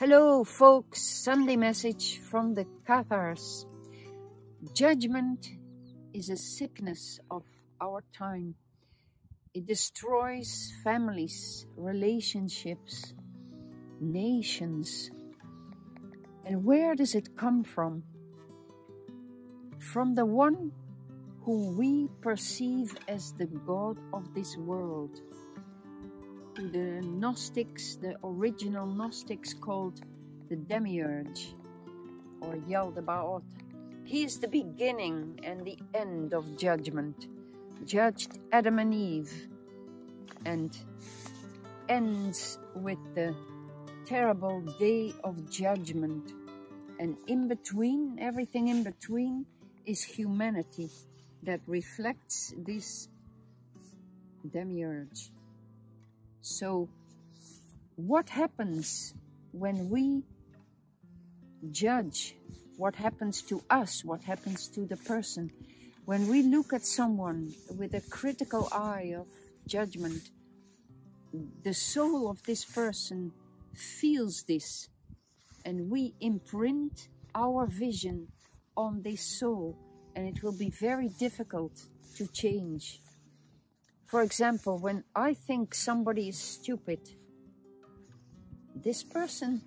Hello folks, Sunday message from the Cathars. Judgment is a sickness of our time. It destroys families, relationships, nations. And where does it come from? From the one who we perceive as the God of this world. The Gnostics, the original Gnostics called the Demiurge or Yaldabaoth. He is the beginning and the end of judgment. Judged Adam and Eve and ends with the terrible day of judgment. And in between, everything in between is humanity that reflects this Demiurge. So, what happens when we judge? What happens to us? What happens to the person? When we look at someone with a critical eye of judgment, the soul of this person feels this, and we imprint our vision on this soul, and it will be very difficult to change. For example, when I think somebody is stupid, this person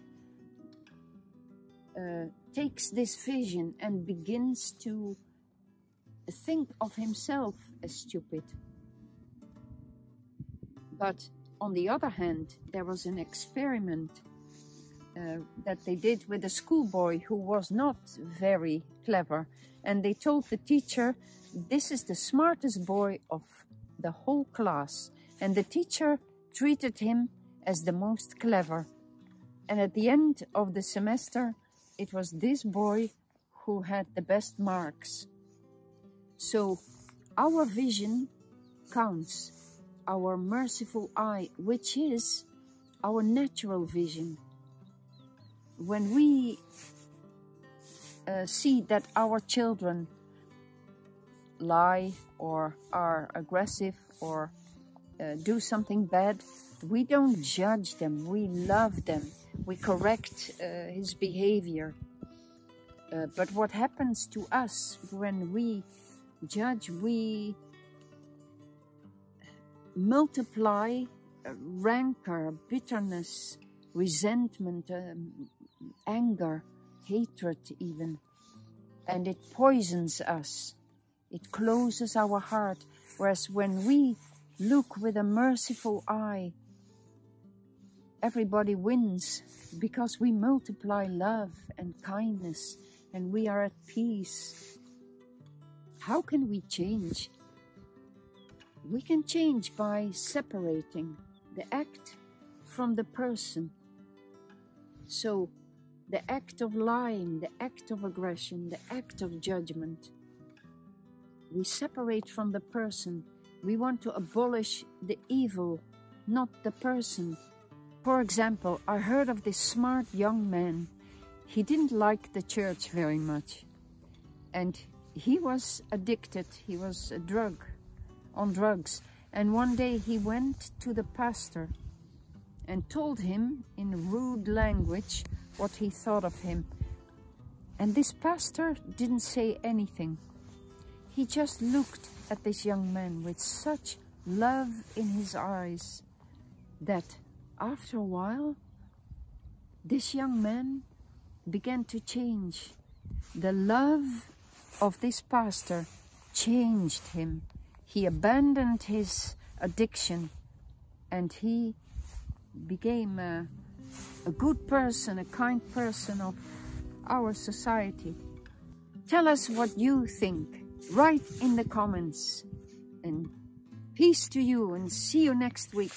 takes this vision and begins to think of himself as stupid. But on the other hand, there was an experiment that they did with a schoolboy who was not very clever. And they told the teacher, this is the smartest boy of the whole class, and the teacher treated him as the most clever. And at the end of the semester, it was this boy who had the best marks. So our vision counts, our merciful eye, which is our natural vision. When we see that our children lie or are aggressive or do something bad, we don't judge them, we love them, we correct his behavior. But what happens to us when we judge? We multiply rancor, bitterness, resentment, anger, hatred even, and it poisons us. It closes our heart, whereas when we look with a merciful eye, everybody wins because we multiply love and kindness and we are at peace. How can we change? We can change by separating the act from the person. So the act of lying, the act of aggression, the act of judgment, we separate from the person. We want to abolish the evil, not the person. For example, I heard of this smart young man. He didn't like the church very much. And he was addicted. He was on drugs. And one day he went to the pastor and told him in rude language what he thought of him. And this pastor didn't say anything. He just looked at this young man with such love in his eyes that after a while, this young man began to change. The love of this pastor changed him. He abandoned his addiction and he became a good person, a kind person of our society. Tell us what you think. Write in the comments, and peace to you, and see you next week.